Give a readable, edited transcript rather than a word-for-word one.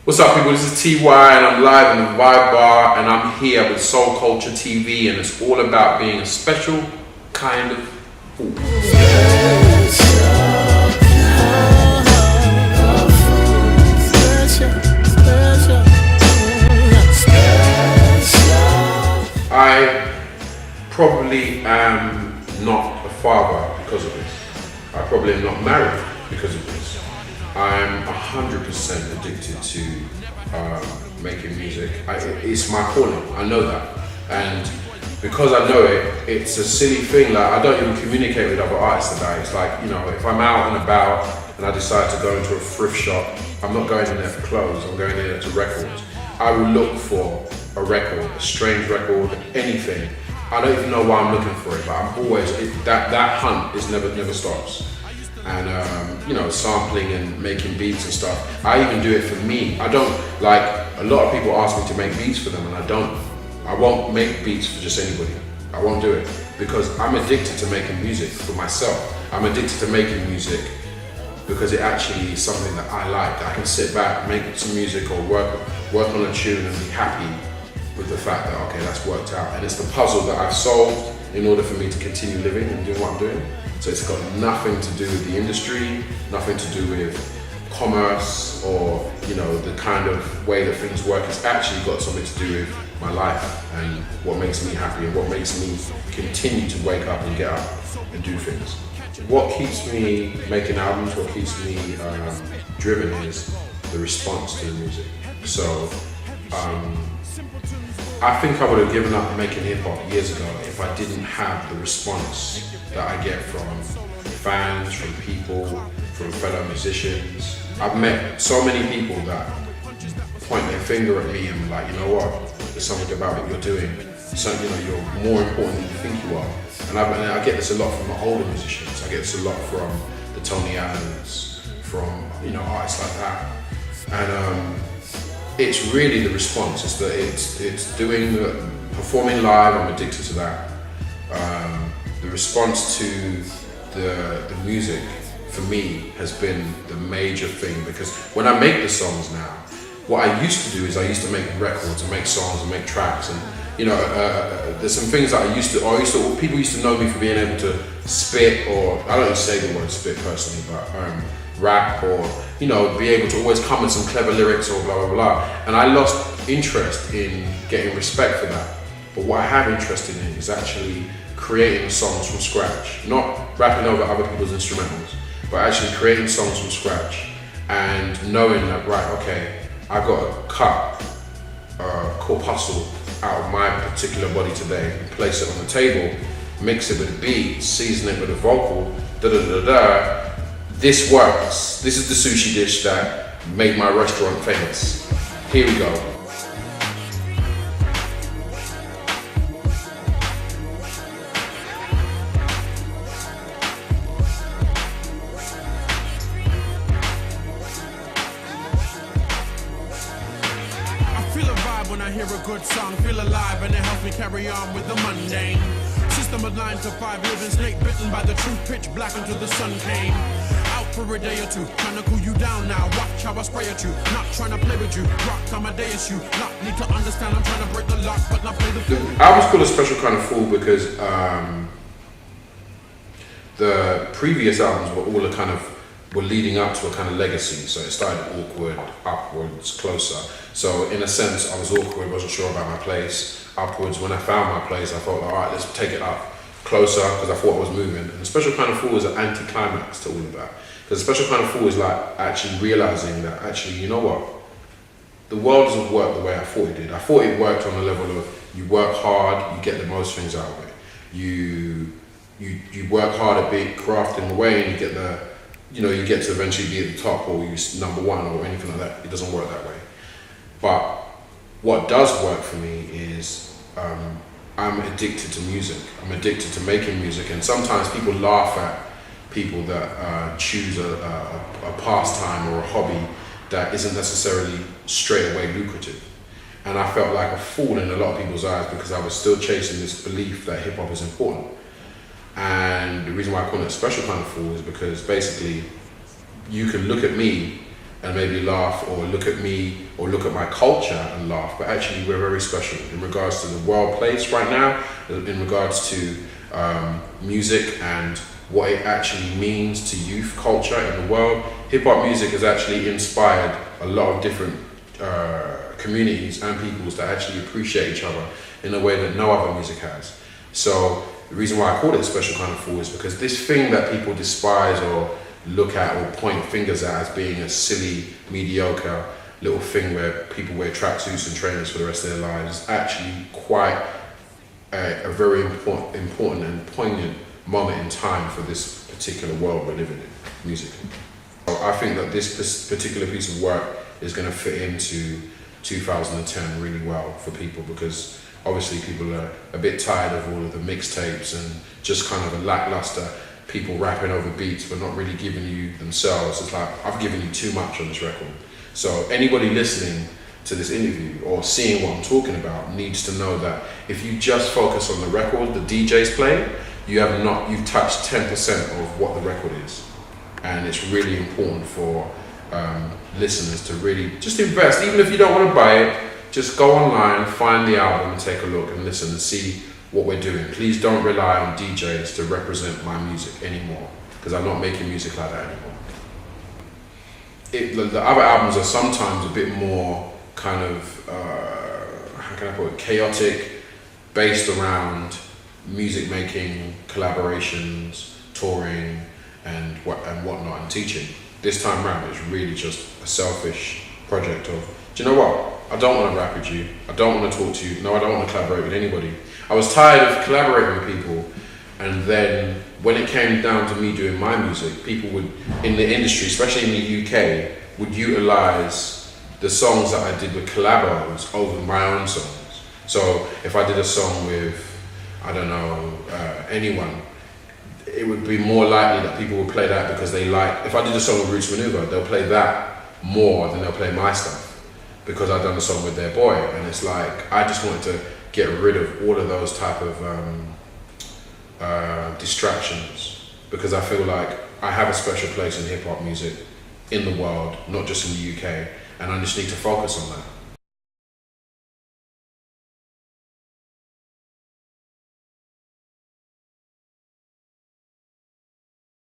What's up, people? This is TY and I'm live in the Vibe Bar and I'm here with SoulCulture TV and it's all about being a special kind of fool. I probably am not a father because of this. I probably am not married because of this. I'm 100% addicted to making music. It's my calling, I know that. And because I know it, it's a silly thing, like I don't even communicate with other artists about it. It's like, you know, if I'm out and about and I decide to go into a thrift shop, I'm not going in there for clothes, I'm going in there to records. I will look for a record, a strange record, anything. I don't even know why I'm looking for it, but I'm always, that hunt is never stops. And you know, sampling and making beats and stuff. I even do it for me. I don't, like, a lot of people ask me to make beats for them and I don't. I won't make beats for just anybody. I won't do it because I'm addicted to making music for myself. I'm addicted to making music because it actually is something that I like. I can sit back, make some music or work on a tune and be happy with the fact that, okay, that's worked out. And it's the puzzle that I've solved in order for me to continue living and doing what I'm doing. So it's got nothing to do with the industry, nothing to do with commerce or, you know, the kind of way that things work. It's actually got something to do with my life and what makes me happy and what makes me continue to wake up and get up and do things. What keeps me making albums, what keeps me driven is the response to the music. So I think I would have given up making hip hop years ago if I didn't have the response that I get from fans, from people, from fellow musicians. I've met so many people that point their finger at me and be like, you know what, there's something about what you're doing. So, you know, you're more important than you think you are. And I get this a lot from the older musicians. I get this a lot from the Tony Allens, from, you know, artists like that. And it's really the response. It's doing performing live. I'm addicted to that. The response to the music for me has been the major thing because when I make the songs now, what I used to do is I used to make records and make songs and make tracks and, you know, there's some things that people used to know me for being able to spit, or I don't say the word spit personally, but rap, or, you know, be able to always come with some clever lyrics or blah blah blah. And I lost interest in getting respect for that. But what I have interest in is actually creating songs from scratch, not rapping over other people's instrumentals, but actually creating songs from scratch and knowing that, right, okay, I've got to cut a corpuscle out of my particular body today and place it on the table, mix it with a beat, season it with a vocal, da-da-da-da. This works. This is the sushi dish that made my restaurant famous. Here we go. When I hear a good song, feel alive and it helps me carry on with the mundane. System of 9 to 5, living snake bitten by the truth, pitch black until the sun came. Out for a day or two, trying to cool you down now. Watch how I spray at you, not trying to play with you. Rock on my day as you, not need to understand. I'm trying to break the lock, but not play the fool. The album's called A Special Kind of Fool because the previous albums were leading up to a kind of legacy. So it started awkward, upwards, closer. So in a sense, I was awkward, wasn't sure about my place. Upwards, when I found my place, I thought, all right, let's take it up closer because I thought I was moving. And The Special Kind of Fool is an anti-climax to all of that. Because The Special Kind of Fool is like actually realizing that actually, you know what? The world doesn't work the way I thought it did. I thought it worked on the level of you work hard, you get the most things out of it. You work hard at being crafting away and you get you get to eventually be at the top or you number one or anything like that. It doesn't work that way. But what does work for me is I'm addicted to music. I'm addicted to making music, and sometimes people laugh at people that choose a pastime or a hobby that isn't necessarily straight away lucrative. And I felt like a fool in a lot of people's eyes because I was still chasing this belief that hip hop is important. And the reason why I call it A Special Kind of Fool is because basically you can look at me and maybe laugh or look at me or look at my culture and laugh, but actually we're very special in regards to the world place right now, in regards to music and what it actually means to youth culture in the world. Hip-hop music has actually inspired a lot of different communities and peoples that actually appreciate each other in a way that no other music has. So the reason why I call it a special kind of fool is because this thing that people despise or look at or point fingers at as being a silly, mediocre little thing where people wear tracksuits and trainers for the rest of their lives is actually quite a very important and poignant moment in time for this particular world we're living in, musically. So I think that this particular piece of work is going to fit into 2010 really well for people, because obviously people are a bit tired of all of the mixtapes and just kind of a lackluster people rapping over beats but not really giving you themselves. It's like, I've given you too much on this record. So anybody listening to this interview or seeing what I'm talking about needs to know that if you just focus on the record the DJ's playing, you've touched 10% of what the record is. And it's really important for listeners to really just invest. Even if you don't want to buy it, just go online, find the album and take a look and listen and see what we're doing. Please don't rely on DJs to represent my music anymore, because I'm not making music like that anymore. The other albums are sometimes a bit more kind of, how can I put it, chaotic, based around music making, collaborations, touring, and whatnot, and teaching. This time around, it's really just a selfish project of, do you know what? I don't want to rap with you. I don't want to talk to you. No, I don't want to collaborate with anybody. I was tired of collaborating with people, and then when it came down to me doing my music, people would, in the industry, especially in the UK, would utilize the songs that I did with collabos over my own songs. So if I did a song with, I don't know, anyone, it would be more likely that people would play that because they like, if I did a song with Roots Maneuver, they'll play that more than they'll play my stuff, because I've done a song with their boy. And it's like, I just wanted to get rid of all of those type of distractions, because I feel like I have a special place in hip hop music in the world, not just in the UK, and I just need to focus on that.